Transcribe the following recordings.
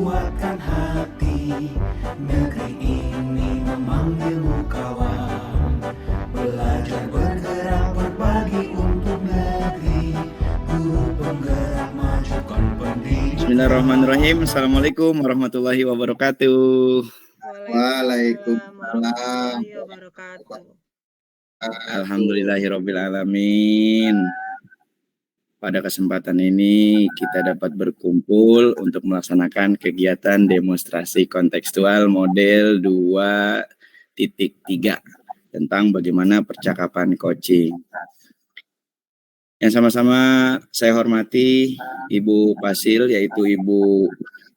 kuatkan hati. Negeri ini memanggilmu kawan. Belajar bergerak berbagi untuk negeri. Guru penggerak majukan pendidikan. Bismillahirrahmanirrahim. Assalamualaikum warahmatullahi wabarakatuh. Waalaikumsalam warahmatullahi wabarakatuh. Alhamdulillahirabbil alamin. Pada kesempatan ini kita dapat berkumpul untuk melaksanakan kegiatan demonstrasi kontekstual model 2.3 tentang bagaimana percakapan coaching. Yang sama-sama saya hormati Ibu Pasil, yaitu Ibu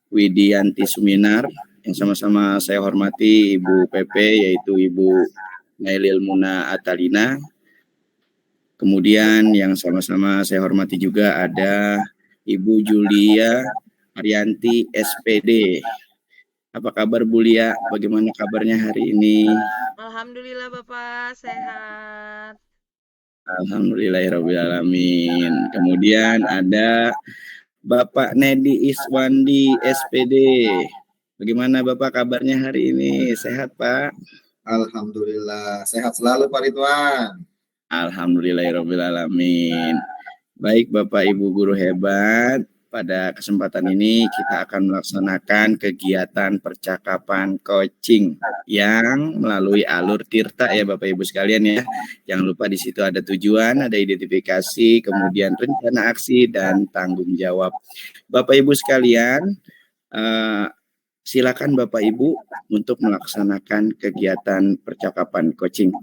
Widianti Suminar. Yang sama-sama saya hormati Ibu PP, yaitu Ibu Nailil Muna Atalina. Kemudian yang sama-sama saya hormati juga ada Ibu Julia Arianti SPD. Apa kabar Bu Lia? Bagaimana kabarnya hari ini? Alhamdulillah Bapak, sehat. Alhamdulillahirrahmanirrahim. Kemudian ada Bapak Nedi Iswandi SPD. Bagaimana Bapak kabarnya hari ini? Sehat Pak? Alhamdulillah, sehat selalu Pak Ridwan. Alhamdulillahirrahmanirrahim. Baik Bapak Ibu guru hebat, pada kesempatan ini kita akan melaksanakan kegiatan percakapan coaching yang melalui alur Tirta ya Bapak Ibu sekalian ya. Jangan lupa di situ ada tujuan, ada identifikasi, kemudian rencana aksi dan tanggung jawab. Bapak Ibu sekalian, silakan Bapak Ibu untuk melaksanakan kegiatan percakapan coaching.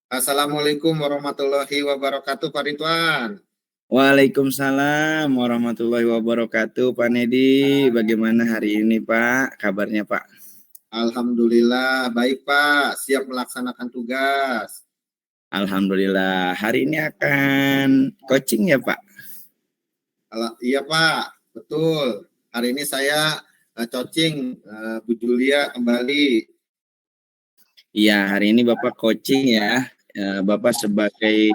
Assalamualaikum warahmatullahi wabarakatuh Pak Ridwan. Waalaikumsalam warahmatullahi wabarakatuh Pak Nedi. Bagaimana hari ini Pak? Kabarnya Pak? Alhamdulillah baik Pak, siap melaksanakan tugas. Alhamdulillah. Hari ini akan coaching ya Pak? Iya Pak, betul. Hari ini saya coaching Bu Julia kembali. Iya, hari ini Bapak coaching ya. Bapak sebagai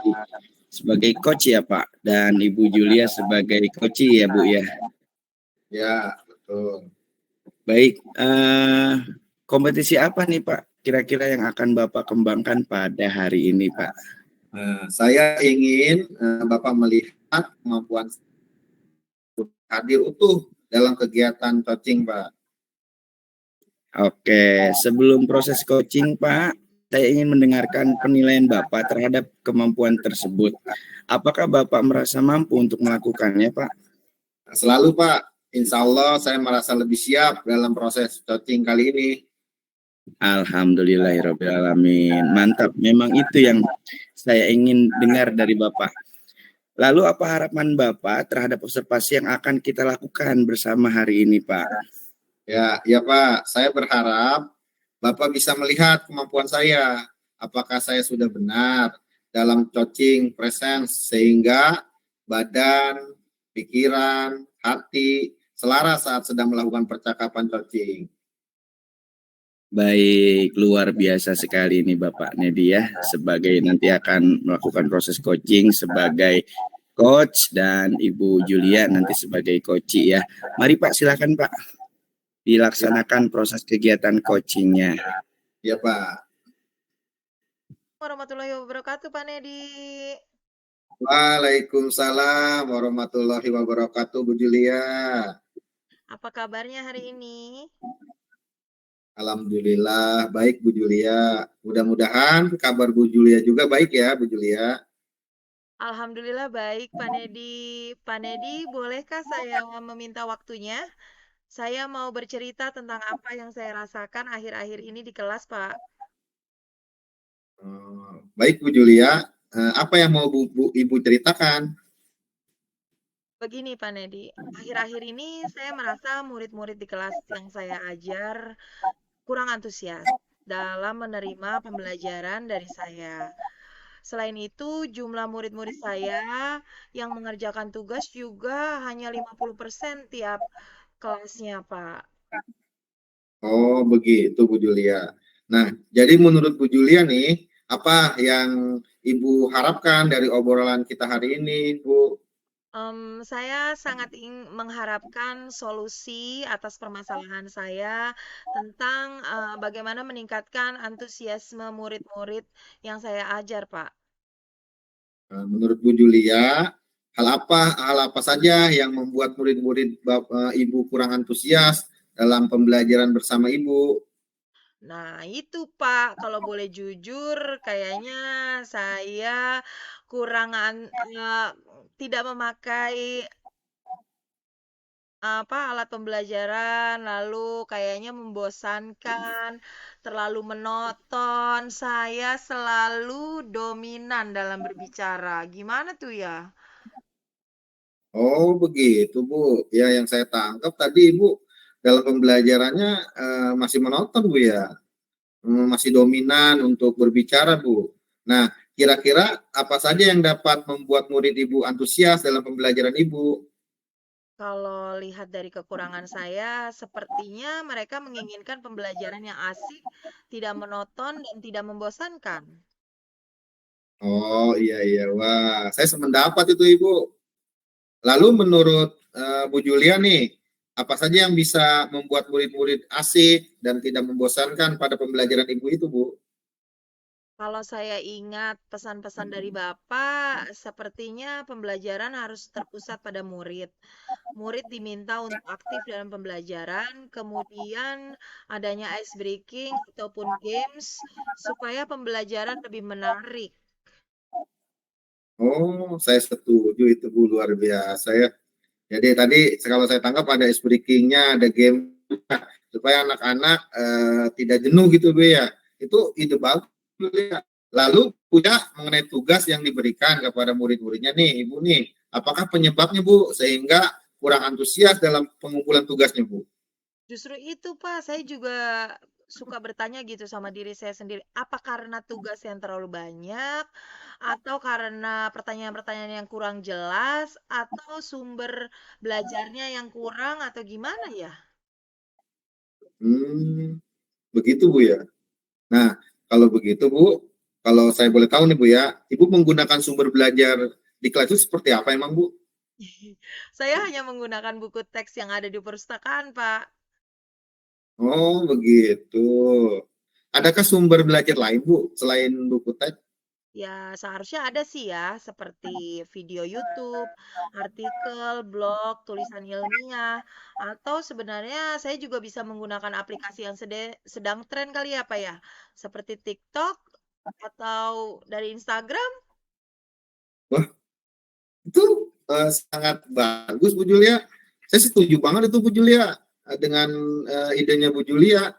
coach ya Pak, dan Ibu Julia sebagai coach ya Bu ya. Ya, betul. Baik, kompetisi apa nih Pak kira-kira yang akan Bapak kembangkan pada hari ini Pak? Saya ingin Bapak melihat kemampuan hadir utuh dalam kegiatan coaching Pak. Oke, sebelum proses coaching Pak, saya ingin mendengarkan penilaian Bapak terhadap kemampuan tersebut. Apakah Bapak merasa mampu untuk melakukannya Pak? Selalu Pak, insya Allah saya merasa lebih siap dalam proses coaching kali ini. Alhamdulillahirrahmanirrahim. Mantap, memang itu yang saya ingin dengar dari Bapak. Lalu apa harapan Bapak terhadap observasi yang akan kita lakukan bersama hari ini Pak? Ya Pak, saya berharap Bapak bisa melihat kemampuan saya, apakah saya sudah benar dalam coaching presence sehingga badan, pikiran, hati selaras saat sedang melakukan percakapan coaching. Baik, luar biasa sekali ini Bapak Nedi ya, sebagai nanti akan melakukan proses coaching sebagai coach dan Ibu Julia nanti sebagai coach ya. Mari Pak, silakan Pak. Dilaksanakan proses kegiatan coachingnya. Ya Pak. Warahmatullahi wabarakatuh Pak Nedi. Waalaikumsalam warahmatullahi wabarakatuh Bu Julia. Apa kabarnya hari ini? Alhamdulillah baik Bu Julia. Mudah-mudahan kabar Bu Julia juga baik ya Bu Julia. Alhamdulillah baik Pak Nedi. Pak Nedi, bolehkah saya meminta waktunya? Saya mau bercerita tentang apa yang saya rasakan akhir-akhir ini di kelas, Pak. Baik Bu Julia, apa yang mau Ibu ceritakan? Begini Pak Nedi, akhir-akhir ini saya merasa murid-murid di kelas yang saya ajar kurang antusias dalam menerima pembelajaran dari saya. Selain itu, jumlah murid-murid saya yang mengerjakan tugas juga hanya 50% tiap kelasnya, Pak. Oh, begitu Bu Julia. Nah, jadi menurut Bu Julia nih, apa yang Ibu harapkan dari obrolan kita hari ini, Bu? Saya sangat mengharapkan solusi atas permasalahan saya tentang bagaimana meningkatkan antusiasme murid-murid yang saya ajar, Pak. Menurut Bu Julia, hal apa saja yang membuat murid-murid Ibu kurang antusias dalam pembelajaran bersama Ibu? Nah, itu Pak, kalau boleh jujur, kayaknya saya kurang tidak memakai alat pembelajaran, lalu kayaknya membosankan, terlalu monoton. Saya selalu dominan dalam berbicara. Gimana tuh ya? Oh, begitu, Bu. Ya, yang saya tangkap tadi Ibu dalam pembelajarannya masih monoton, Bu ya. Masih dominan untuk berbicara, Bu. Nah, kira-kira apa saja yang dapat membuat murid Ibu antusias dalam pembelajaran Ibu? Kalau lihat dari kekurangan saya, sepertinya mereka menginginkan pembelajaran yang asik, tidak monoton, dan tidak membosankan. Oh, iya iya. Wah, saya sependapat itu, Ibu. Lalu menurut Bu Julia nih, apa saja yang bisa membuat murid-murid asik dan tidak membosankan pada pembelajaran Ibu itu, Bu? Kalau saya ingat pesan-pesan dari Bapak, sepertinya pembelajaran harus terpusat pada murid. Murid diminta untuk aktif dalam pembelajaran, kemudian adanya ice breaking ataupun games supaya pembelajaran lebih menarik. Oh, saya setuju itu, Bu, luar biasa ya. Jadi tadi kalau saya tangkap ada ice breaking-nya, ada game supaya anak-anak tidak jenuh gitu, Bu ya. Itu ide bagus, Bu ya. Lalu punya mengenai tugas yang diberikan kepada murid-muridnya nih, Ibu nih. Apakah penyebabnya, Bu, sehingga kurang antusias dalam pengumpulan tugasnya, Bu? Justru itu, Pak, saya juga suka bertanya gitu sama diri saya sendiri, apa karena tugas yang terlalu banyak, atau karena pertanyaan-pertanyaan yang kurang jelas, atau sumber belajarnya yang kurang, atau gimana ya? Begitu, Bu ya. Nah, kalau begitu, Bu, kalau saya boleh tahu nih, Bu ya, Ibu menggunakan sumber belajar di kelas itu seperti apa emang, Bu? Saya hanya menggunakan buku teks yang ada di perpustakaan, Pak. Oh, begitu. Adakah sumber belajar lain, Bu, selain buku teks? Ya, seharusnya ada sih ya, seperti video YouTube, artikel, blog, tulisan ilmiah, atau sebenarnya saya juga bisa menggunakan aplikasi yang sedang tren kali ya, Pak ya, seperti TikTok atau dari Instagram. Wah, itu sangat bagus, Bu Julia. Saya setuju banget itu, Bu Julia, dengan idenya Bu Julia.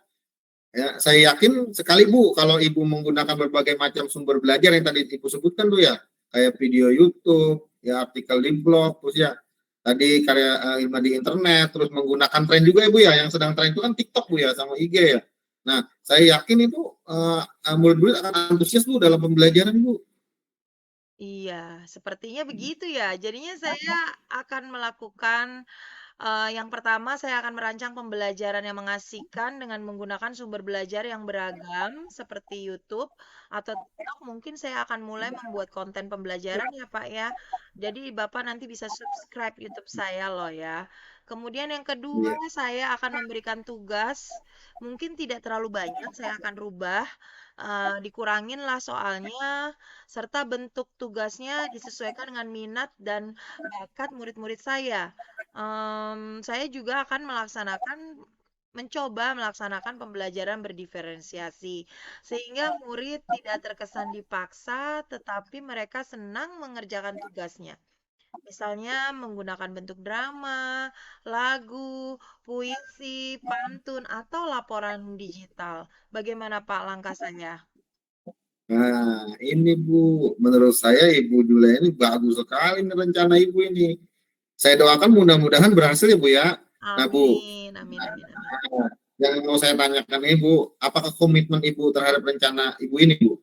Ya, saya yakin sekali, Bu, kalau Ibu menggunakan berbagai macam sumber belajar yang tadi Ibu sebutkan tuh ya, kayak video YouTube, ya artikel di blog, terus ya tadi karya ilmu di internet, terus menggunakan tren juga, Ibu ya, yang sedang tren itu kan TikTok, Bu ya, sama IG ya. Nah, saya yakin itu murid-murid akan antusias, Bu, dalam pembelajaran, Bu. Iya, sepertinya begitu ya. Jadinya saya akan melakukan yang pertama, saya akan merancang pembelajaran yang mengasihkan dengan menggunakan sumber belajar yang beragam seperti YouTube atau TikTok. Mungkin saya akan mulai membuat konten pembelajaran ya, Pak ya. Jadi Bapak nanti bisa subscribe YouTube saya loh ya. Kemudian yang kedua, Iya. saya akan memberikan tugas. Mungkin tidak terlalu banyak, saya akan rubah. Dikurangin lah soalnya, serta bentuk tugasnya disesuaikan dengan minat dan bakat murid-murid saya. Saya juga akan mencoba melaksanakan pembelajaran berdiferensiasi, sehingga murid tidak terkesan dipaksa, tetapi mereka senang mengerjakan tugasnya. Misalnya menggunakan bentuk drama, lagu, puisi, pantun, atau laporan digital. Bagaimana Pak langkah saya? Nah, ini Bu, menurut saya Ibu Julia ini bagus sekali nih rencana Ibu ini. Saya doakan mudah-mudahan berhasil ya, Bu ya. Nah, Bu, Amin, amin, amin, amin. yang mau saya tanyakan Ibu, apakah komitmen Ibu terhadap rencana Ibu ini, Bu?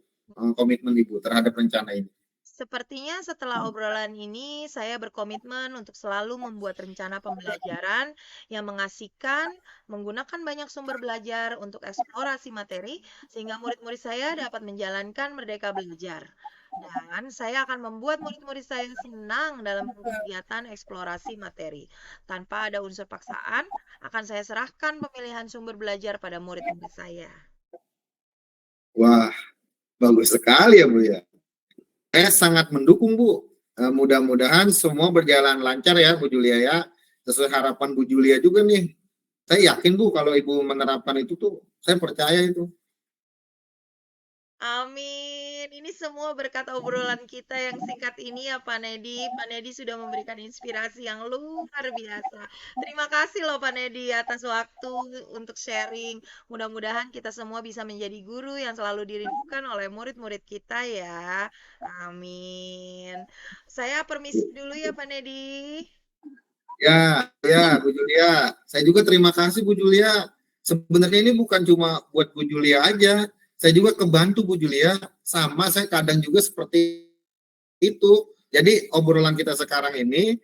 Komitmen Ibu terhadap rencana ini. Sepertinya setelah obrolan ini, saya berkomitmen untuk selalu membuat rencana pembelajaran yang mengasihkan, menggunakan banyak sumber belajar untuk eksplorasi materi, sehingga murid-murid saya dapat menjalankan merdeka belajar. Dan saya akan membuat murid-murid saya senang dalam kegiatan eksplorasi materi. Tanpa ada unsur paksaan, akan saya serahkan pemilihan sumber belajar pada murid-murid saya. Wah, bagus sekali ya Bu ya. Saya sangat mendukung Bu. Mudah-mudahan semua berjalan lancar ya Bu Julia ya. Sesuai harapan Bu Julia juga nih. Saya yakin Bu kalau Ibu menerapkan itu tuh, saya percaya itu. Amin. Ini semua berkat obrolan kita yang singkat ini ya Pak Nedi. Pak Nedi sudah memberikan inspirasi yang luar biasa. Terima kasih loh Pak Nedi atas waktu untuk sharing. Mudah-mudahan kita semua bisa menjadi guru yang selalu dirindukan oleh murid-murid kita ya. Amin. Saya permisi dulu ya Pak Nedi. Ya, ya Bu Julia. Saya juga terima kasih Bu Julia. Sebenarnya ini bukan cuma buat Bu Julia aja. Saya juga kebantu Bu Julia. Sama saya kadang juga seperti itu. Jadi obrolan kita sekarang ini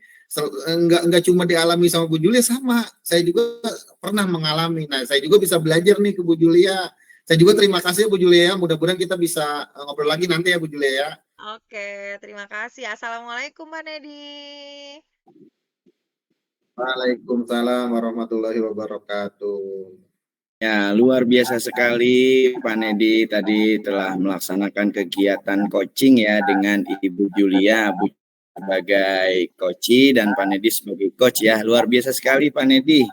enggak cuma dialami sama Bu Julia, sama. Saya juga pernah mengalami. Nah, saya juga bisa belajar nih ke Bu Julia. Saya juga terima kasih Bu Julia. Mudah-mudahan kita bisa ngobrol lagi nanti ya Bu Julia ya. Oke, terima kasih. Assalamualaikum Pak Nedi. Waalaikumsalam warahmatullahi wabarakatuh. Ya, luar biasa sekali Pak Nedi tadi telah melaksanakan kegiatan coaching ya dengan Ibu Julia sebagai coach dan Pak Nedi sebagai coach ya. Luar biasa sekali Pak Nedi.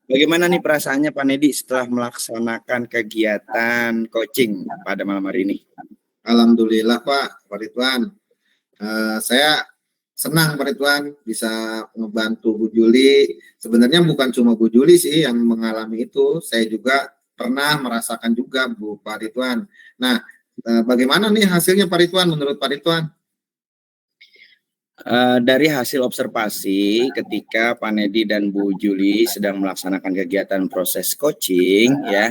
Bagaimana nih perasaannya Pak Nedi setelah melaksanakan kegiatan coaching pada malam hari ini? Alhamdulillah Pak Ridwan. Saya senang Pak Ridwan bisa membantu Bu Juli. Sebenarnya bukan cuma Bu Juli sih yang mengalami itu, saya juga pernah merasakan juga Bu Pak Ridwan. Nah, bagaimana nih hasilnya Pak Ridwan menurut Pak Ridwan? Dari hasil observasi ketika Pak Nedi dan Bu Juli sedang melaksanakan kegiatan proses coaching ya,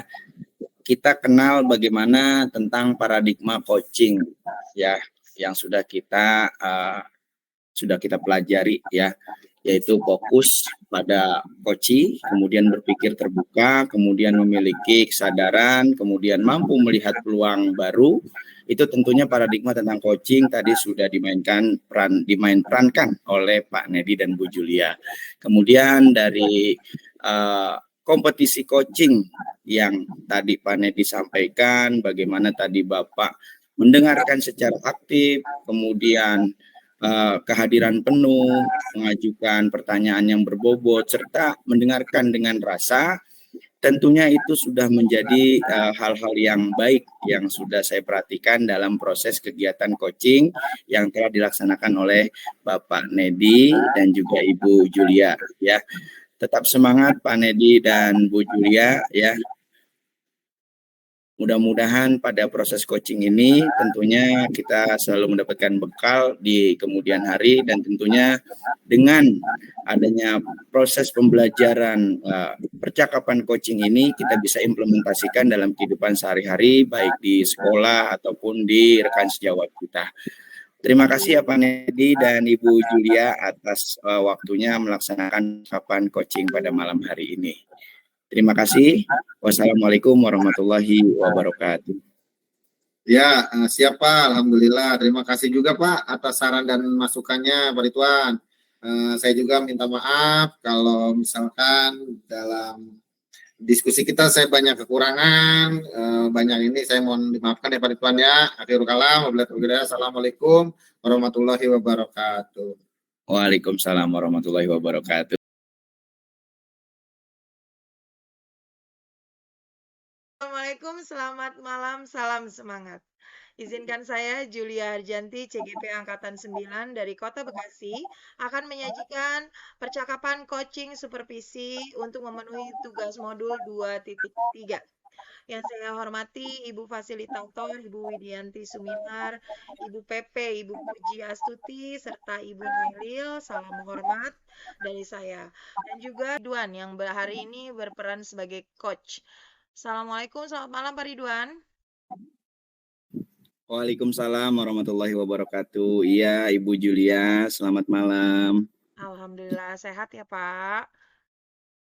kita kenal bagaimana tentang paradigma coaching ya yang sudah kita pelajari ya, yaitu fokus pada coaching, kemudian berpikir terbuka, kemudian memiliki kesadaran, kemudian mampu melihat peluang baru. Itu tentunya paradigma tentang coaching tadi sudah dimainkan oleh Pak Nedi dan Bu Julia. Kemudian dari kompetisi coaching yang tadi Pak Nedi sampaikan, bagaimana tadi Bapak mendengarkan secara aktif, kemudian kehadiran penuh, mengajukan pertanyaan yang berbobot, serta mendengarkan dengan rasa, tentunya itu sudah menjadi hal-hal yang baik yang sudah saya perhatikan dalam proses kegiatan coaching yang telah dilaksanakan oleh Bapak Nedi dan juga Ibu Julia ya. Tetap semangat Pak Nedi dan Bu Julia ya. Mudah-mudahan pada proses coaching ini tentunya kita selalu mendapatkan bekal di kemudian hari, dan tentunya dengan adanya proses pembelajaran percakapan coaching ini kita bisa implementasikan dalam kehidupan sehari-hari baik di sekolah ataupun di rekan sejawat kita. Terima kasih ya Pak Nedi dan Ibu Julia atas waktunya melaksanakan percakapan coaching pada malam hari ini. Terima kasih. Wassalamualaikum warahmatullahi wabarakatuh. Ya, siapa? Alhamdulillah. Terima kasih juga Pak atas saran dan masukannya Pak Ridwan. Saya juga minta maaf kalau misalkan dalam diskusi kita saya banyak kekurangan, banyak ini saya mohon dimaafkan ya Pak Ridwan ya. Akhirul kalam, Assalamualaikum warahmatullahi wabarakatuh. Waalaikumsalam warahmatullahi wabarakatuh. Assalamualaikum, selamat malam, salam semangat. Izinkan saya, Julia Harjanti, CGP Angkatan 9 dari Kota Bekasi, akan menyajikan percakapan coaching supervisi untuk memenuhi tugas modul 2.3. Yang saya hormati Ibu Fasilitator, Ibu Widianti Suminar, Ibu PP, Ibu Puji Astuti, serta Ibu Nailil, salam hormat dari saya. Dan juga Ridwan yang hari ini berperan sebagai coach. Assalamualaikum, selamat malam Pak Ridwan. Waalaikumsalam warahmatullahi wabarakatuh. Iya, Ibu Julia, selamat malam. Alhamdulillah sehat ya Pak.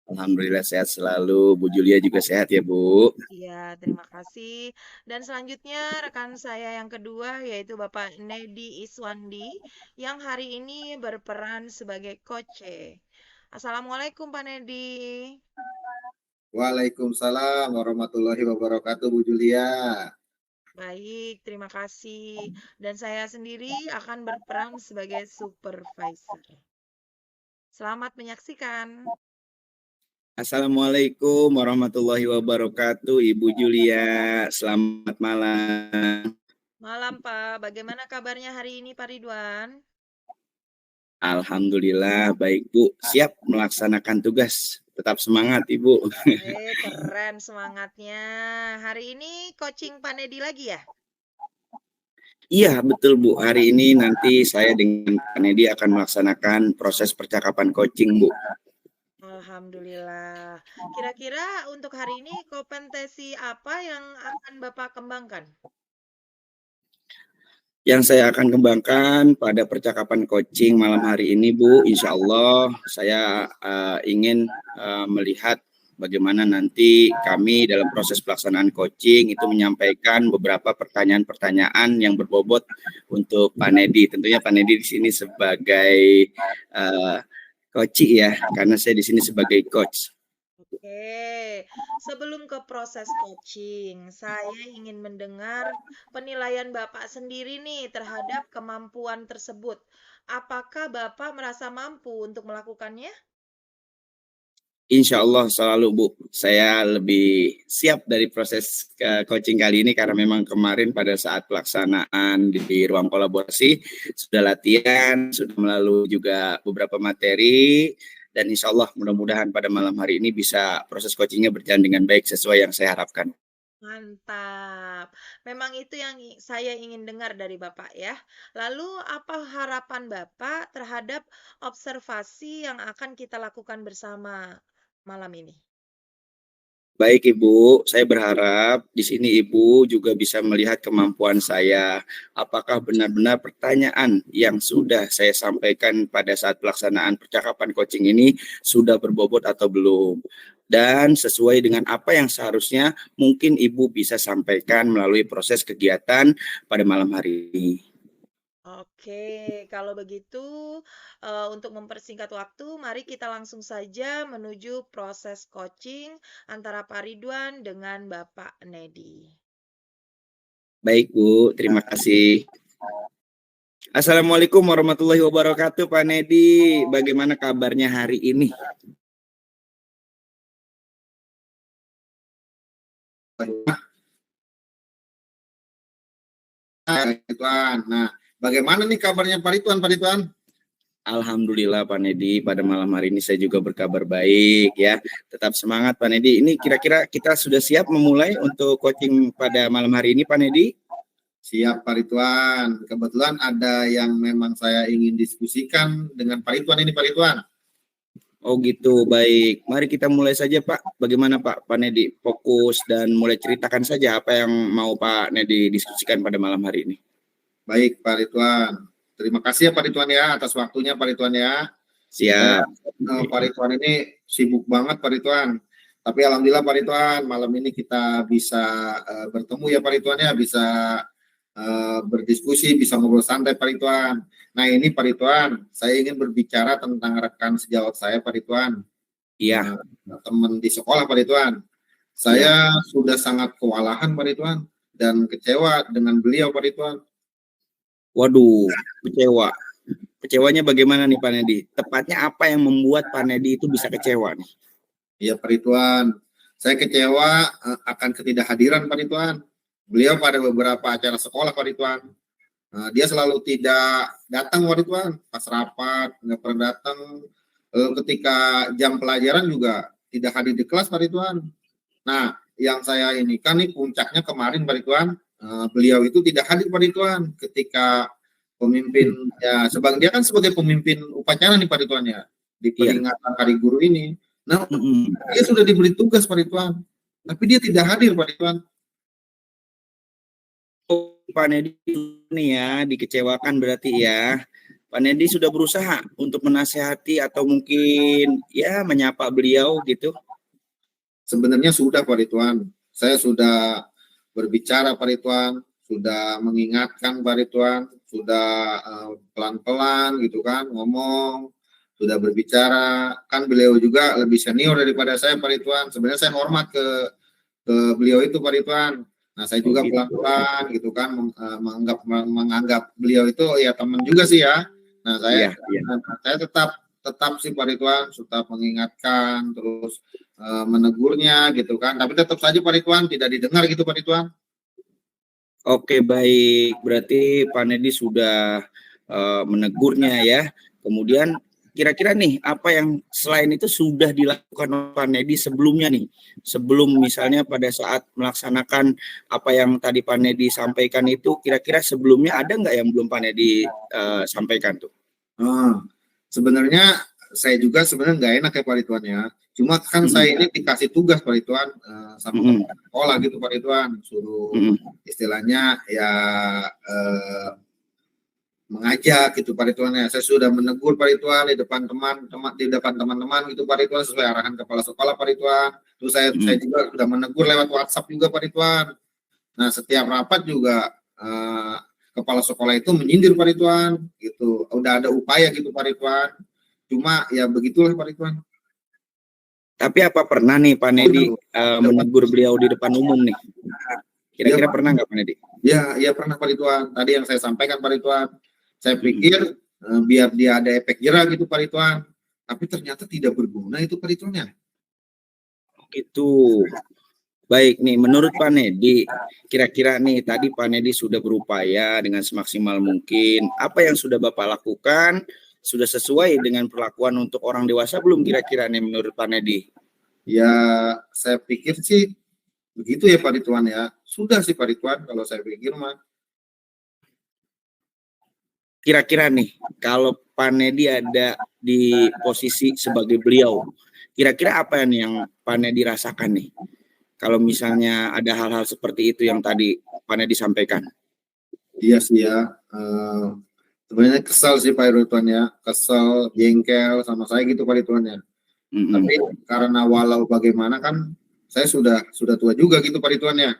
Alhamdulillah sehat selalu. Bu Julia juga sehat ya, Bu. Iya, terima kasih. Dan selanjutnya rekan saya yang kedua yaitu Bapak Nedi Iswandi yang hari ini berperan sebagai coach. Assalamualaikum Pak Nedi. Waalaikumsalam warahmatullahi wabarakatuh, Bu Julia. Baik, terima kasih. Dan saya sendiri akan berperan sebagai supervisor. Selamat menyaksikan. Assalamualaikum warahmatullahi wabarakatuh, Ibu Julia. Selamat malam. Malam Pak, bagaimana kabarnya hari ini Pak Ridwan? Alhamdulillah baik, Bu. Siap melaksanakan tugas. Tetap semangat, Ibu. Keren semangatnya. Hari ini coaching Pak Nedi lagi ya? Iya, betul, Bu. Hari ini nanti saya dengan Pak Nedi akan melaksanakan proses percakapan coaching, Bu. Alhamdulillah. Kira-kira untuk hari ini kompetensi apa yang akan Bapak kembangkan? Yang saya akan kembangkan pada percakapan coaching malam hari ini, Bu, insya Allah saya ingin melihat bagaimana nanti kami dalam proses pelaksanaan coaching itu menyampaikan beberapa pertanyaan-pertanyaan yang berbobot untuk Pak Nedi. Tentunya Pak Nedi di sini sebagai coach ya, karena saya di sini sebagai coach. Oke, sebelum ke proses coaching, saya ingin mendengar penilaian Bapak sendiri nih terhadap kemampuan tersebut. Apakah Bapak merasa mampu untuk melakukannya? Insya Allah selalu, Bu. Saya lebih siap dari proses coaching kali ini karena memang kemarin pada saat pelaksanaan di ruang kolaborasi sudah latihan, sudah melalui juga beberapa materi, dan insya Allah mudah-mudahan pada malam hari ini bisa proses coachingnya berjalan dengan baik sesuai yang saya harapkan. Mantap. Memang itu yang saya ingin dengar dari Bapak ya. Lalu apa harapan Bapak terhadap observasi yang akan kita lakukan bersama malam ini? Baik Ibu, saya berharap di sini Ibu juga bisa melihat kemampuan saya. Apakah benar-benar pertanyaan yang sudah saya sampaikan pada saat pelaksanaan percakapan coaching ini sudah berbobot atau belum? Dan sesuai dengan apa yang seharusnya mungkin Ibu bisa sampaikan melalui proses kegiatan pada malam hari ini. Oke, kalau begitu untuk mempersingkat waktu, mari kita langsung saja menuju proses coaching antara Pak Ridwan dengan Bapak Nedi. Baik Bu, terima kasih. Assalamualaikum warahmatullahi wabarakatuh Pak Nedi. Bagaimana kabarnya hari ini? Nah, bagaimana nih kabarnya Pak Ridwan? Alhamdulillah Pak Nedi, pada malam hari ini saya juga berkabar baik ya. Tetap semangat Pak Nedi. Ini kira-kira kita sudah siap memulai untuk coaching pada malam hari ini Pak Nedi? Siap Pak Ridwan. Kebetulan ada yang memang saya ingin diskusikan dengan Pak Ridwan ini Pak Ridwan. Oh gitu, baik. Mari kita mulai saja Pak. Bagaimana Pak Nedi? Fokus dan mulai ceritakan saja apa yang mau Pak Nedi diskusikan pada malam hari ini. Baik Pak Ridwan. Terima kasih ya Pak Ridwan ya atas waktunya Pak Ridwan ya. Siap. Pak Ridwan ini sibuk banget Pak Ridwan. Tapi alhamdulillah Pak Ridwan, malam ini kita bisa bertemu ya Pak Ridwan ya, bisa berdiskusi, bisa ngobrol santai Pak Ridwan. Nah ini Pak Ridwan, saya ingin berbicara tentang rekan sejawat saya Pak Ridwan. Iya. Teman di sekolah Pak Ridwan. Saya sudah sangat kewalahan Pak Ridwan dan kecewa dengan beliau Pak Ridwan. Waduh, kecewa. Kecewanya bagaimana nih Pak Nedi? Tepatnya apa yang membuat Pak Nedi itu bisa kecewa nih? Iya Pak Ridwan, saya kecewa akan ketidakhadiran Pak Ridwan. Beliau pada beberapa acara sekolah Pak Ridwan. Dia selalu tidak datang Pak Ridwan, pas rapat nggak pernah datang. Ketika jam pelajaran juga tidak hadir di kelas Pak Ridwan. Nah, yang saya ini kan nih puncaknya kemarin Pak Ridwan, beliau itu tidak hadir Pak Ridwan ketika pemimpin ya dia kan sebagai pemimpin upacara nih Pak Ridwan ya di peringatan Hari Guru ini. Nah, dia sudah diberi tugas Pak Ridwan, tapi dia tidak hadir Pak Ridwan. Pak Nedi nih ya dikecewakan berarti ya. Pak Nedi sudah berusaha untuk menasihati atau mungkin ya menyapa beliau gitu? Sebenarnya sudah Pak Ridwan, saya sudah berbicara Pak Ridwan, sudah mengingatkan Pak Ridwan, sudah pelan-pelan gitu kan ngomong, sudah berbicara. Kan beliau juga lebih senior daripada saya Pak Ridwan. Sebenarnya saya hormat ke beliau itu Pak Ridwan. Nah saya juga pelan-pelan gitu kan menganggap beliau itu ya teman juga sih ya. Nah saya saya tetap sih Pak Ridwan, tetap mengingatkan terus menegurnya gitu kan. Tapi tetap saja Pak Ridwan tidak didengar gitu Pak Ridwan. Oke, baik. Berarti Pak Nedi sudah menegurnya ya. Kemudian kira-kira nih apa yang selain itu sudah dilakukan oleh Pak Nedi sebelumnya nih? Sebelum misalnya pada saat melaksanakan apa yang tadi Pak Nedi sampaikan itu, kira-kira sebelumnya ada nggak yang belum Pak Nedi sampaikan tuh? Sebenarnya saya juga sebenarnya nggak enak ya Pak Ridwan ya. Cuma kan saya ini dikasih tugas Pak Ridwan sama teman sekolah gitu Pak Ridwan, suruh istilahnya ya mengajak gitu Pak Ridwan ya. Saya sudah menegur Pak Ridwan di depan teman-teman gitu Pak Ridwan sesuai arahan kepala sekolah Pak Ridwan. Terus saya juga sudah menegur lewat WhatsApp juga Pak Ridwan. Nah setiap rapat juga kepala sekolah itu menyindir Pak Ridwan gitu. Udah ada upaya gitu Pak Ridwan. Cuma ya begitulah Pak Ridwan. Tapi apa pernah nih Pak Nedi menegur beliau di depan umum nih? Kira-kira ya, pernah nggak Pak Nedi? Ya pernah Pak Ridwan. Tadi yang saya sampaikan Pak Ridwan. Saya pikir biar dia ada efek jerah gitu Pak Ridwan. Tapi ternyata tidak berguna itu Pak Ridwan ya. Gitu. Baik nih, menurut Pak Nedi, kira-kira nih tadi Pak Nedi sudah berupaya dengan semaksimal mungkin. Apa yang sudah Bapak lakukan sudah sesuai dengan perlakuan untuk orang dewasa belum kira-kira nih menurut Pak Nedi? Ya, saya pikir sih begitu ya Pak Ridwan ya. Sudah sih Pak Ridwan kalau saya pikir mah. Kira-kira nih, kalau Pak Nedi ada di posisi sebagai beliau, kira-kira apa nih yang Pak Nedi rasakan nih? Kalau misalnya ada hal-hal seperti itu yang tadi Pak Nedi sampaikan. Iya sih ya. Sebenarnya kesal sih Pak Ridwan ya. Kesal, jengkel sama saya gitu Pak Ridwan ya. Tapi karena walau bagaimana kan saya sudah tua juga gitu Pak Ridwan ya.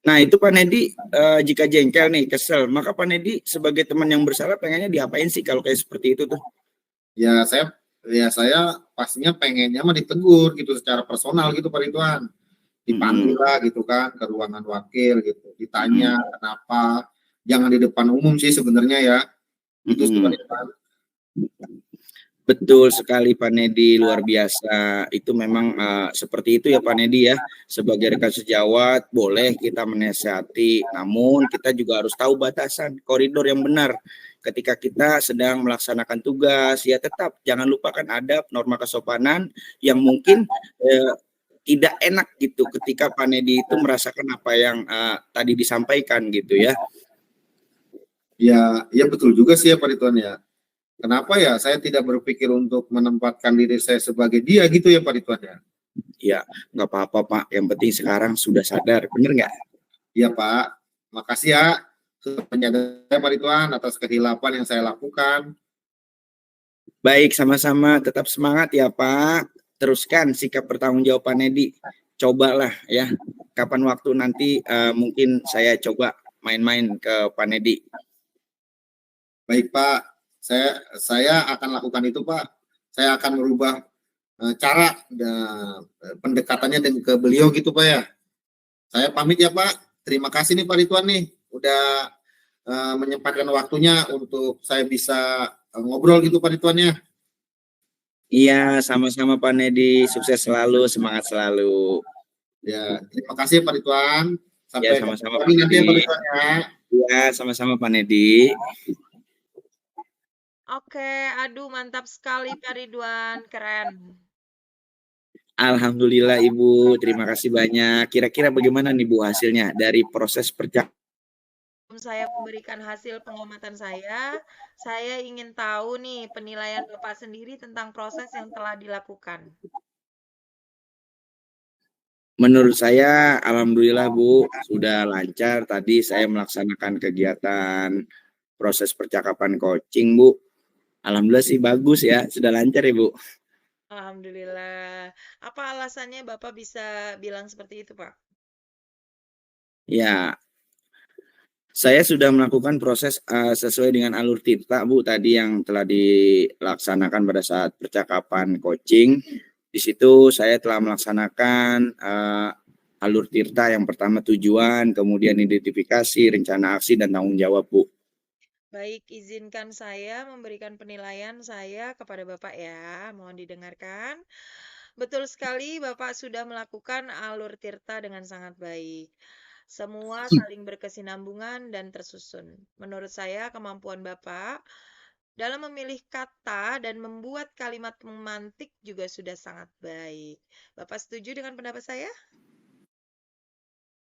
Nah itu Pak Nedi jika jengkel nih, kesel, maka Pak Nedi sebagai teman yang bersalah pengennya diapain sih kalau kayak seperti itu tuh? Ya saya pastinya pengennya mah ditegur gitu secara personal gitu Pak Ridwan. Dipanggil lah gitu kan ke ruangan wakil gitu. Ditanya kenapa. Jangan di depan umum sih sebenarnya ya. Itu sih Pak Ridwan. Betul sekali Pak Nedi, luar biasa. Itu memang seperti itu ya Pak Nedi ya. Sebagai rekan sejawat boleh kita menasihati, namun kita juga harus tahu batasan, koridor yang benar. Ketika kita sedang melaksanakan tugas, ya tetap jangan lupakan adab, norma kesopanan yang mungkin tidak enak gitu ketika Pak Nedi itu merasakan apa yang tadi disampaikan gitu ya. Ya betul juga sih ya Pak Ridwan ya. Kenapa ya saya tidak berpikir untuk menempatkan diri saya sebagai dia gitu ya Pak Ridwan ya? Ya, nggak apa-apa Pak. Yang penting sekarang sudah sadar, bener nggak? Iya Pak. Makasih ya sudah menyadari Pak Ridwan atas kehilapan yang saya lakukan. Baik, sama-sama. Tetap semangat ya Pak. Teruskan sikap pertanggungjawaban Nedi. Cobalah ya. Kapan waktu nanti mungkin saya coba main-main ke Pak Nedi. Baik Pak. Saya akan lakukan itu Pak. Saya akan merubah cara pendekatannya ke beliau gitu Pak ya. Saya pamit ya Pak. Terima kasih nih Pak Ridwan nih udah menyempatkan waktunya untuk saya bisa ngobrol gitu Pak Ridwan ya. Iya, sama-sama Pak Nedi. Sukses selalu, semangat selalu. Ya, terima kasih Pak Ridwan. Sampai ya, sama-sama Pak Nedi. Pak Ridwan ya. Iya, sama-sama Pak Nedi. Oke, aduh mantap sekali Pak Ridwan, keren. Alhamdulillah Ibu, terima kasih banyak. Kira-kira bagaimana nih Bu hasilnya dari proses percakapan? Saya memberikan hasil pengamatan saya ingin tahu nih penilaian Bapak sendiri tentang proses yang telah dilakukan. Menurut saya, alhamdulillah Bu, sudah lancar. Tadi saya melaksanakan kegiatan proses percakapan coaching, Bu. Alhamdulillah sih bagus ya, sudah lancar ya, Bu. Alhamdulillah. Apa alasannya Bapak bisa bilang seperti itu, Pak? Ya, saya sudah melakukan proses sesuai dengan alur Tirta, Bu, tadi yang telah dilaksanakan pada saat percakapan coaching. Di situ saya telah melaksanakan alur Tirta yang pertama tujuan, kemudian identifikasi, rencana aksi, dan tanggung jawab, Bu. Baik, izinkan saya memberikan penilaian saya kepada Bapak ya. Mohon didengarkan. Betul sekali, Bapak sudah melakukan alur Tirta dengan sangat baik. Semua saling berkesinambungan dan tersusun. Menurut saya, kemampuan Bapak dalam memilih kata dan membuat kalimat memantik juga sudah sangat baik. Bapak setuju dengan pendapat saya?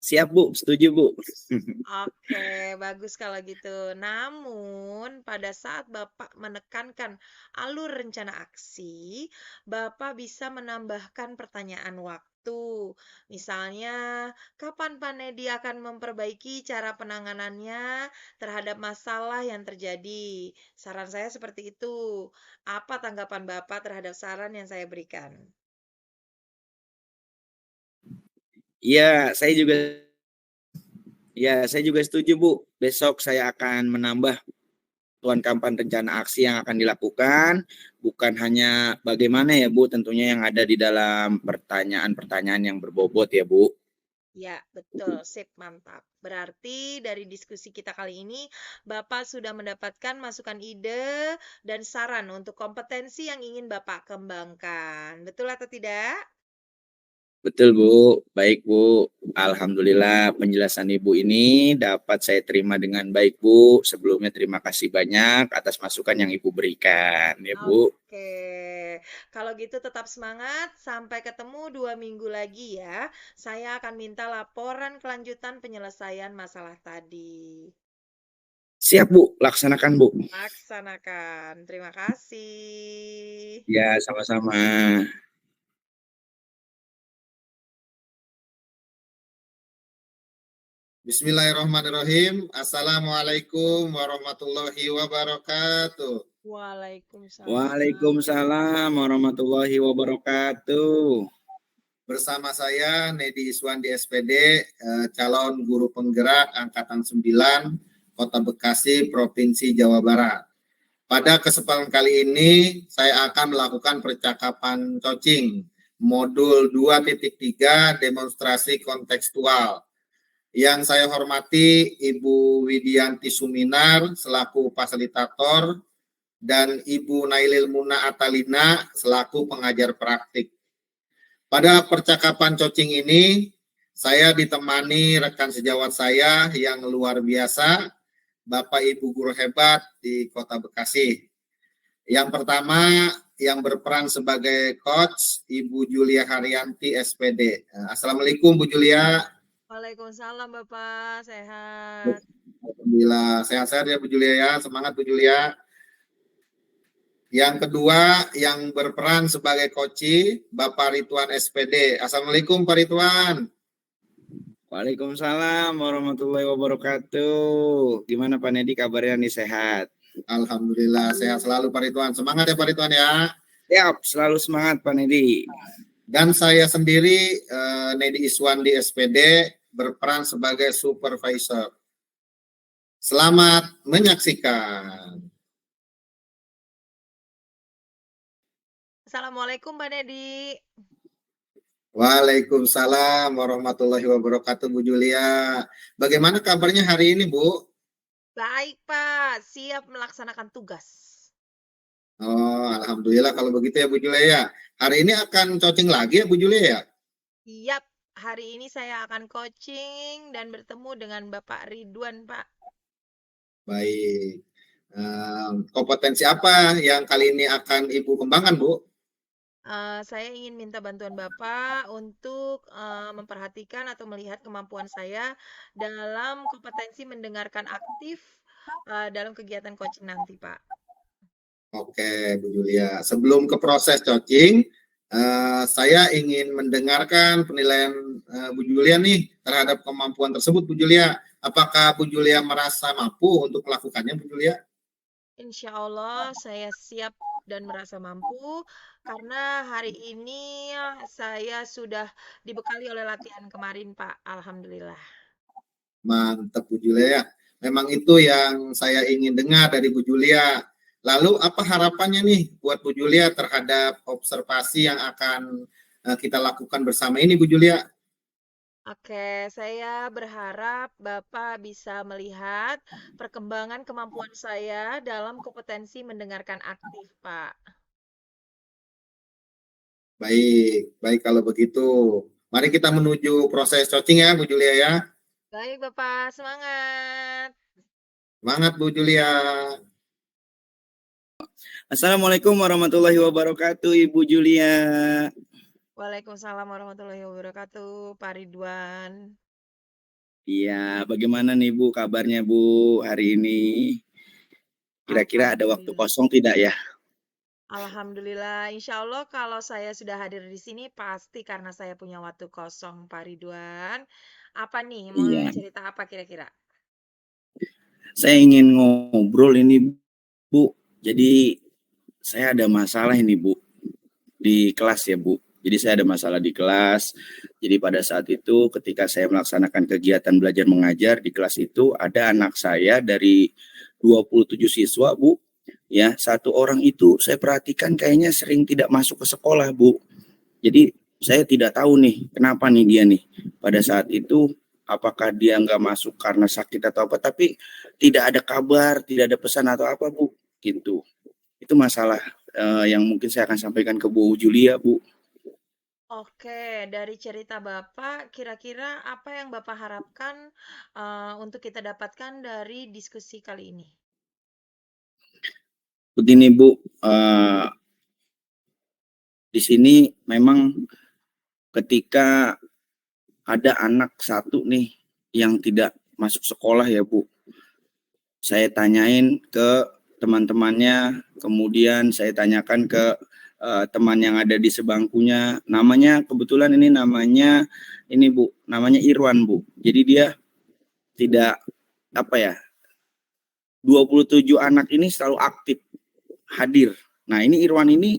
Siap, Bu, setuju, Bu. Oke, bagus kalau gitu. Namun, pada saat Bapak menekankan alur rencana aksi, Bapak bisa menambahkan pertanyaan waktu. Misalnya, kapan Pak Nedi akan memperbaiki cara penanganannya terhadap masalah yang terjadi? Saran saya seperti itu. Apa tanggapan Bapak terhadap saran yang saya berikan? Iya, saya juga setuju, Bu. Besok saya akan menambah kapan rencana aksi yang akan dilakukan, bukan hanya bagaimana ya, Bu, tentunya yang ada di dalam pertanyaan-pertanyaan yang berbobot ya, Bu. Ya, betul. Sip, mantap. Berarti dari diskusi kita kali ini, Bapak sudah mendapatkan masukan ide dan saran untuk kompetensi yang ingin Bapak kembangkan. Betul atau tidak? Betul, Bu. Baik, Bu. Alhamdulillah penjelasan Ibu ini dapat saya terima dengan baik, Bu. Sebelumnya terima kasih banyak atas masukan yang Ibu berikan, ya, Bu. Oke, kalau gitu tetap semangat. Sampai ketemu 2 minggu lagi ya. Saya akan minta laporan kelanjutan penyelesaian masalah tadi. Siap, Bu. Laksanakan, Bu. Laksanakan. Terima kasih. Ya, sama-sama. Bismillahirrahmanirrahim. Assalamualaikum warahmatullahi wabarakatuh. Waalaikumsalam. Waalaikumsalam warahmatullahi wabarakatuh. Bersama saya Nedi Iswandi SPD, calon guru penggerak Angkatan 9, Kota Bekasi, Provinsi Jawa Barat. Pada kesempatan kali ini, saya akan melakukan percakapan coaching, modul 2.3 demonstrasi kontekstual. Yang saya hormati Ibu Widianti Suminar selaku fasilitator dan Ibu Nailil Muna Atalina selaku pengajar praktik. Pada percakapan coaching ini, saya ditemani rekan sejawat saya yang luar biasa, Bapak Ibu guru hebat di Kota Bekasi. Yang pertama, yang berperan sebagai coach, Ibu Julia Haryanti SPD. Assalamualaikum Bu Julia. Waalaikumsalam Bapak, sehat. Alhamdulillah, sehat-sehat ya Bu Julia ya, semangat Bu Julia. Yang kedua, yang berperan sebagai coach, Bapak Ridwan SPD. Assalamualaikum Pak Ridwan. Waalaikumsalam warahmatullahi wabarakatuh. Gimana Pak Nedi kabarnya nih, sehat? Alhamdulillah, sehat selalu Pak Ridwan. Semangat ya Pak Ridwan ya. Siap, selalu semangat Pak Nedi. Dan saya sendiri, Nedi Iswandi SPD, berperan sebagai supervisor. Selamat menyaksikan. Assalamualaikum Mbak Nedi. Waalaikumsalam warahmatullahi wabarakatuh Bu Julia. Bagaimana kabarnya hari ini Bu? Baik Pak, siap melaksanakan tugas. Oh, alhamdulillah kalau begitu ya Bu Julia ya. Hari ini akan coaching lagi ya Bu Julia ya? Yap, hari ini saya akan coaching dan bertemu dengan Bapak Ridwan Pak. Baik. Kompetensi apa yang kali ini akan Ibu kembangkan Bu? Saya ingin minta bantuan Bapak untuk memperhatikan atau melihat kemampuan saya dalam kompetensi mendengarkan aktif dalam kegiatan coaching nanti Pak. Oke, Bu Julia. Sebelum ke proses coaching, saya ingin mendengarkan penilaian Bu Julia nih terhadap kemampuan tersebut, Bu Julia. Apakah Bu Julia merasa mampu untuk melakukannya, Bu Julia? Insya Allah saya siap dan merasa mampu karena hari ini saya sudah dibekali oleh latihan kemarin, Pak. Alhamdulillah. Mantap Bu Julia. Memang itu yang saya ingin dengar dari Bu Julia. Lalu apa harapannya nih buat Bu Julia terhadap observasi yang akan kita lakukan bersama ini, Bu Julia? Oke, saya berharap Bapak bisa melihat perkembangan kemampuan saya dalam kompetensi mendengarkan aktif, Pak. Baik, baik kalau begitu. Mari kita menuju proses coaching ya, Bu Julia ya. Baik, Bapak, semangat. Semangat Bu Julia. Assalamualaikum warahmatullahi wabarakatuh, Ibu Julia. Waalaikumsalam warahmatullahi wabarakatuh, Pak Ridwan. Iya, bagaimana nih Bu kabarnya Bu hari ini? Kira-kira ada waktu kosong tidak ya? Alhamdulillah, insya Allah kalau saya sudah hadir di sini pasti karena saya punya waktu kosong, Pak Ridwan. Apa nih, mau Iya, cerita apa kira-kira? saya ingin ngobrol ini Bu. Jadi saya ada masalah ini Bu di kelas ya Bu. Jadi saya ada masalah di kelas. Jadi pada saat itu ketika saya melaksanakan kegiatan belajar mengajar di kelas itu ada anak saya dari 27 siswa Bu. Ya, satu orang itu saya perhatikan kayaknya sering tidak masuk ke sekolah Bu. Jadi saya tidak tahu nih kenapa nih dia nih. Pada saat itu apakah dia nggak masuk karena sakit atau apa, tapi tidak ada kabar, tidak ada pesan atau apa Bu. Gitu. Itu masalah yang mungkin saya akan sampaikan ke Bu Julia Bu. Oke, dari cerita Bapak, kira-kira apa yang Bapak harapkan untuk kita dapatkan dari diskusi kali ini? Begini Bu, di sini memang ketika ada anak satu nih yang tidak masuk sekolah ya Bu, saya tanyain ke teman-temannya, kemudian saya tanyakan ke teman yang ada di sebangkunya, namanya kebetulan ini namanya ini Bu, namanya Irwan Bu. Jadi dia tidak apa ya, 27 anak ini selalu aktif hadir. Nah ini Irwan ini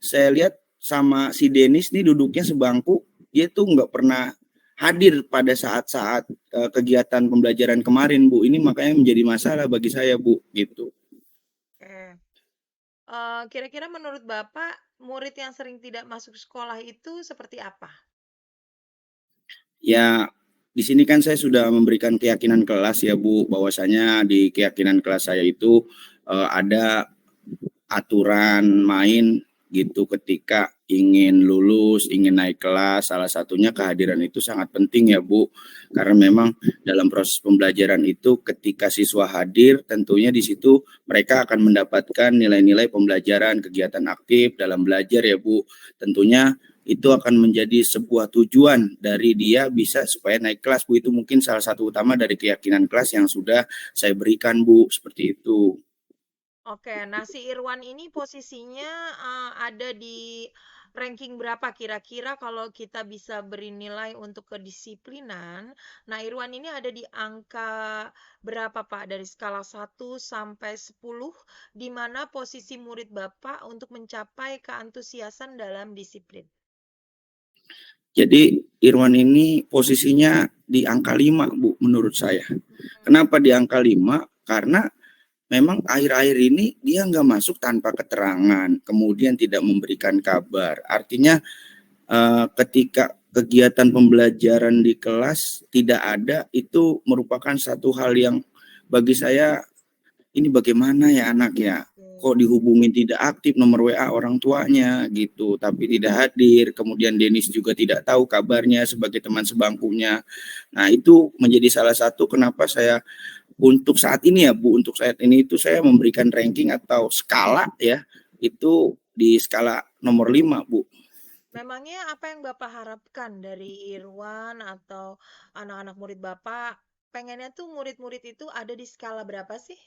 saya lihat sama si Denis nih duduknya sebangku, dia tuh nggak pernah hadir pada saat-saat kegiatan pembelajaran kemarin Bu. Ini makanya menjadi masalah bagi saya Bu, gitu. Oke. Kira-kira menurut Bapak, murid yang sering tidak masuk sekolah itu seperti apa? Ya di sini kan saya sudah memberikan keyakinan kelas ya Bu, bahwasanya di keyakinan kelas saya itu ada aturan main gitu ketika ingin lulus, ingin naik kelas, salah satunya kehadiran itu sangat penting ya Bu, karena memang dalam proses pembelajaran itu ketika siswa hadir tentunya di situ mereka akan mendapatkan nilai-nilai pembelajaran, kegiatan aktif dalam belajar ya Bu, tentunya itu akan menjadi sebuah tujuan dari dia bisa supaya naik kelas Bu, itu mungkin salah satu utama dari keyakinan kelas yang sudah saya berikan Bu, seperti itu. Oke, nah si Irwan ini posisinya ada di ranking berapa kira-kira kalau kita bisa beri nilai untuk kedisiplinan? Nah, Irwan ini ada di angka berapa, Pak? Dari skala 1 sampai 10, di mana posisi murid Bapak untuk mencapai keantusiasan dalam disiplin? Jadi Irwan ini posisinya di angka 5 Bu menurut saya. Kenapa di angka 5? Karena memang akhir-akhir ini dia nggak masuk tanpa keterangan, kemudian tidak memberikan kabar. Artinya ketika kegiatan pembelajaran di kelas tidak ada, itu merupakan satu hal yang bagi saya ini bagaimana ya anak ya, kok dihubungin tidak aktif nomor WA orang tuanya gitu, tapi tidak hadir. Kemudian Denis juga tidak tahu kabarnya sebagai teman sebangkunya. Nah itu menjadi salah satu kenapa saya untuk saat ini ya Bu, untuk saat ini itu saya memberikan ranking atau skala ya, itu di skala nomor 5 Bu. Memangnya apa yang Bapak harapkan dari Irwan atau anak-anak murid Bapak? Pengennya tuh murid-murid itu ada di skala berapa sih?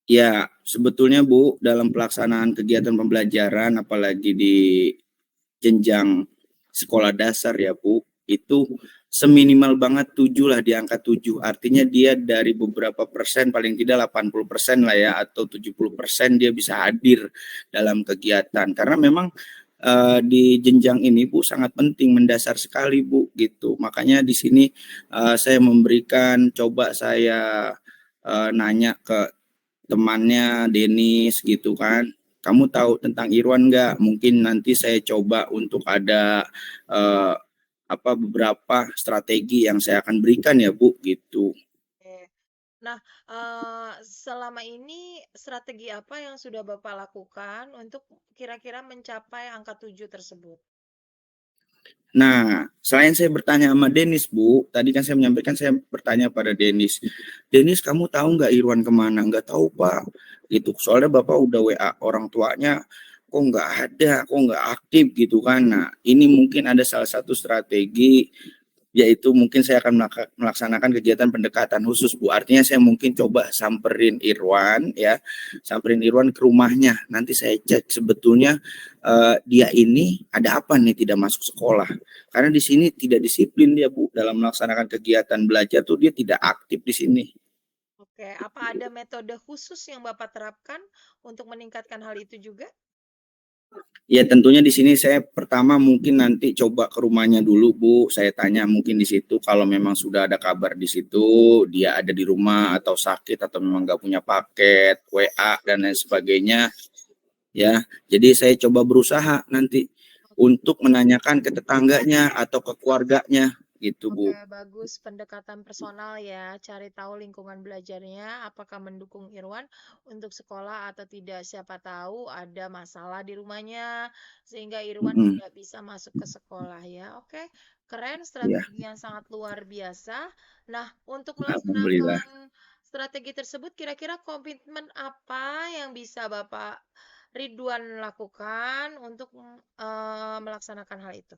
Ya, sebetulnya Bu, dalam pelaksanaan kegiatan pembelajaran, apalagi di jenjang sekolah dasar ya Bu, itu seminimal banget 7 lah, di angka 7. Artinya dia dari beberapa persen, paling tidak 80% lah ya, atau 70% dia bisa hadir dalam kegiatan. Karena memang di jenjang ini Bu sangat penting, mendasar sekali Bu gitu. Makanya di sini saya memberikan, coba saya nanya ke temannya Denis gitu kan, kamu tahu tentang Irwan nggak? Mungkin nanti saya coba untuk ada beberapa strategi yang saya akan berikan ya Bu gitu. Oke. Nah, selama ini strategi apa yang sudah Bapak lakukan untuk kira-kira mencapai angka 7 tersebut? Nah, selain saya bertanya sama Denis, Bu, tadi kan saya menyampaikan, saya bertanya pada Denis, Denis kamu tahu nggak Irwan kemana? Nggak tahu Pak, gitu. Soalnya Bapak udah WA orang tuanya, kok nggak ada, kok nggak aktif gitu kan. Nah, ini mungkin ada salah satu strategi, yaitu mungkin saya akan melaksanakan kegiatan pendekatan khusus Bu. Artinya saya mungkin coba samperin Irwan ya, samperin Irwan ke rumahnya. Nanti saya cek sebetulnya dia ini ada apa nih tidak masuk sekolah. Karena di sini tidak disiplin dia Bu dalam melaksanakan kegiatan belajar tuh, dia tidak aktif di sini. Oke, apa ada metode khusus yang Bapak terapkan untuk meningkatkan hal itu juga? Ya tentunya di sini saya pertama mungkin nanti coba ke rumahnya dulu Bu, saya tanya mungkin di situ kalau memang sudah ada kabar di situ dia ada di rumah atau sakit atau memang nggak punya paket WA dan lain sebagainya ya. Jadi saya coba berusaha nanti untuk menanyakan ke tetangganya atau ke keluarganya gitu Bu. Oke, bagus pendekatan personal ya. Cari tahu lingkungan belajarnya, apakah mendukung Irwan untuk sekolah atau tidak. Siapa tahu ada masalah di rumahnya, sehingga Irwan tidak bisa masuk ke sekolah ya. Oke, keren, Ya, strategi yang sangat luar biasa. Nah, untuk alhamdulillah. melaksanakan strategi tersebut, kira-kira komitmen apa yang bisa Bapak Ridwan lakukan untuk melaksanakan hal itu?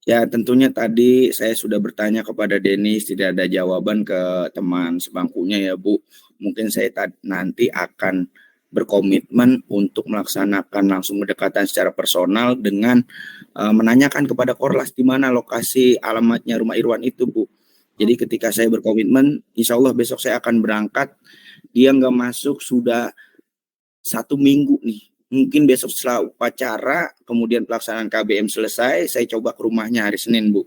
Ya, tentunya tadi saya sudah bertanya kepada Denis, tidak ada jawaban ke teman sebangkunya ya Bu. Mungkin saya nanti akan berkomitmen untuk melaksanakan langsung pendekatan secara personal dengan menanyakan kepada Korlas di mana lokasi alamatnya rumah Irwan itu Bu. Jadi ketika saya berkomitmen, insya Allah besok saya akan berangkat. Dia nggak masuk sudah 1 minggu nih. Mungkin besok setelah upacara, kemudian pelaksanaan KBM selesai, saya coba ke rumahnya hari Senin, Bu.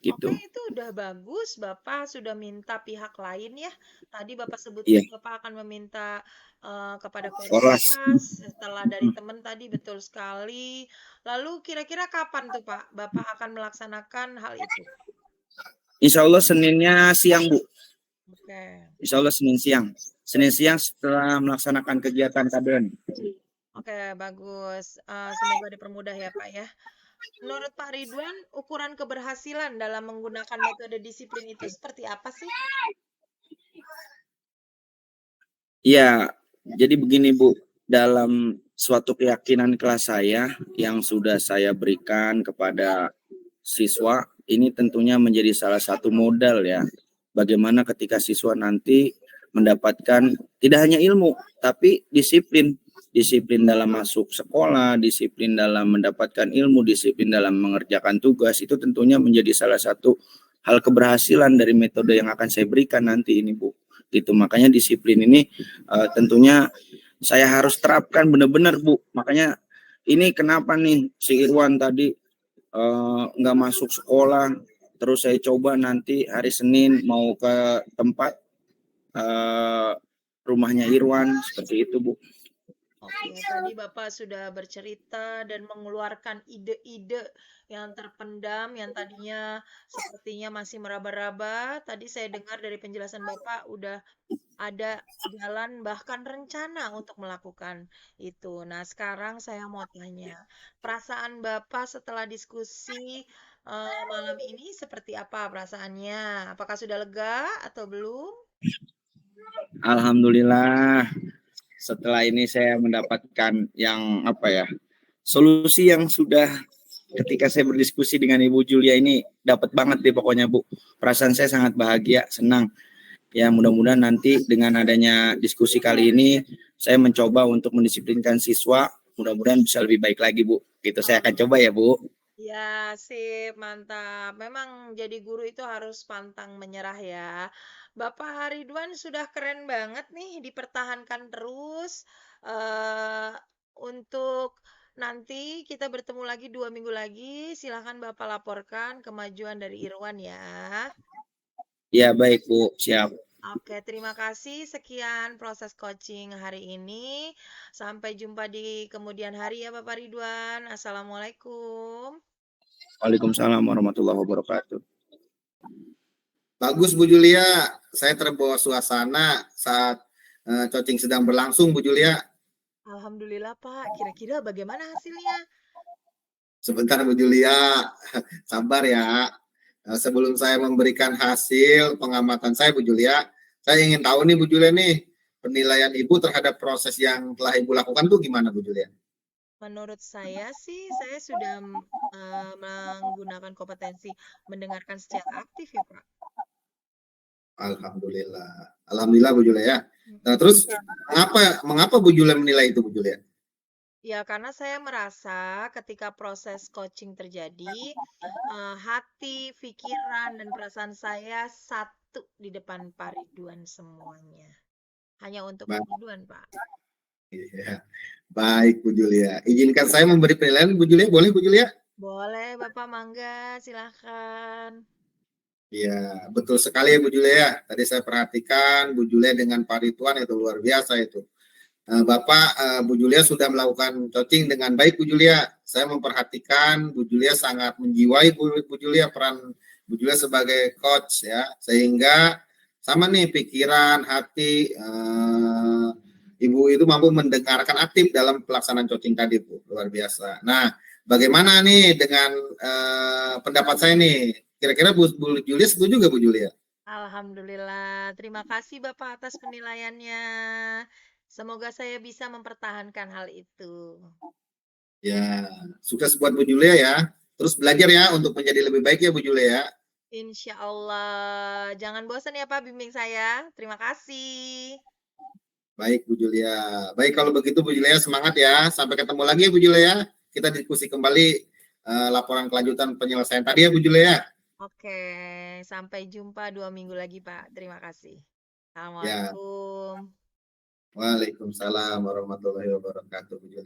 Gitu. Oke, itu udah bagus. Bapak sudah minta pihak lain ya. Tadi Bapak Iya, sebutkan Bapak akan meminta kepada Korlas. Korlas setelah dari teman tadi, betul sekali. Lalu kira-kira kapan tuh Pak Bapak akan melaksanakan hal itu? Insya Allah Seninnya siang, Bu. Oke. Insya Allah Senin siang. Senin siang setelah melaksanakan kegiatan KBM. Oke, bagus. Semoga dipermudah ya Pak ya. Menurut Pak Ridwan, ukuran keberhasilan dalam menggunakan metode disiplin itu seperti apa sih? Ya, jadi begini Bu, dalam suatu keyakinan kelas saya yang sudah saya berikan kepada siswa, ini tentunya menjadi salah satu modal ya. Bagaimana ketika siswa nanti mendapatkan tidak hanya ilmu, tapi disiplin. Disiplin dalam masuk sekolah, disiplin dalam mendapatkan ilmu, disiplin dalam mengerjakan tugas, itu tentunya menjadi salah satu hal keberhasilan dari metode yang akan saya berikan nanti ini Bu. Gitu, makanya disiplin ini tentunya saya harus terapkan benar-benar Bu. Makanya ini kenapa nih si Irwan tadi nggak masuk sekolah, terus saya coba nanti hari Senin mau ke tempat rumahnya Irwan, seperti itu Bu. Oke, tadi Bapak sudah bercerita dan mengeluarkan ide-ide yang terpendam, yang tadinya sepertinya masih meraba-raba. Tadi saya dengar dari penjelasan Bapak udah ada jalan bahkan rencana untuk melakukan itu. Nah, sekarang saya mau tanya, perasaan Bapak setelah diskusi malam ini seperti apa perasaannya? Apakah sudah lega atau belum? Alhamdulillah setelah ini saya mendapatkan yang solusi yang sudah ketika saya berdiskusi dengan Ibu Julia ini dapat banget deh pokoknya Bu. Perasaan saya sangat bahagia, senang. Ya mudah-mudahan nanti dengan adanya diskusi kali ini saya mencoba untuk mendisiplinkan siswa, mudah-mudahan bisa lebih baik lagi Bu. Gitu saya akan coba ya Bu. Ya, sip, mantap. Memang jadi guru itu harus pantang menyerah ya. Bapak Ridwan sudah keren banget nih, dipertahankan terus. Untuk nanti kita bertemu lagi 2 minggu lagi. Silahkan Bapak laporkan kemajuan dari Irwan ya. Ya, baik Bu, siap. Oke, terima kasih. Sekian proses coaching hari ini. Sampai jumpa di kemudian hari ya Bapak Ridwan. Assalamualaikum. Waalaikumsalam warahmatullahi wabarakatuh. Bagus Bu Julia, saya terbawa suasana saat coaching sedang berlangsung Bu Julia. Alhamdulillah Pak, kira-kira bagaimana hasilnya? Sebentar Bu Julia, sabar ya. Sebelum saya memberikan hasil pengamatan saya Bu Julia, saya ingin tahu nih Bu Julia nih, penilaian Ibu terhadap proses yang telah Ibu lakukan tuh gimana Bu Julia? Menurut saya sih, saya sudah menggunakan kompetensi mendengarkan secara aktif ya Pak. Alhamdulillah. Alhamdulillah Bu Julia ya. Nah, terus Ya. mengapa Bu Julia menilai itu Bu Julia? Ya, karena saya merasa ketika proses coaching terjadi, hati, pikiran, dan perasaan saya satu di depan Pak Ridwan semuanya. Hanya untuk Pak Ridwan, Pak. Iya. Baik Bu Julia. Izinkan saya memberi penilaian Bu Julia, boleh Bu Julia? Boleh Bapak, mangga, silahkan. Iya, betul sekali Bu Julia. Tadi saya perhatikan Bu Julia dengan Pak Ridwan itu luar biasa itu. Bapak, Bu Julia sudah melakukan coaching dengan baik Bu Julia. Saya memperhatikan Bu Julia sangat menjiwai Bu Julia, peran Bu Julia sebagai coach ya. Sehingga sama nih pikiran, hati, Ibu itu mampu mendengarkan aktif dalam pelaksanaan coaching tadi Bu. Luar biasa. Nah, bagaimana nih dengan pendapat saya nih? Kira-kira Bu Julia setuju nggak Bu Julia? Alhamdulillah, terima kasih Bapak atas penilaiannya. Semoga saya bisa mempertahankan hal itu. Ya, sukses buat Bu Julia ya. Terus belajar ya untuk menjadi lebih baik ya Bu Julia ya. Insya Allah. Jangan bosan ya Pak bimbing saya. Terima kasih. Baik Bu Julia. Baik kalau begitu Bu Julia semangat ya. Sampai ketemu lagi ya Bu Julia. Kita diskusi kembali laporan kelanjutan penyelesaian tadi ya Bu Julia. Oke, sampai jumpa 2 minggu lagi Pak. Terima kasih. Ya. Assalamualaikum. Waalaikumsalam warahmatullahi wabarakatuh Bu Julia.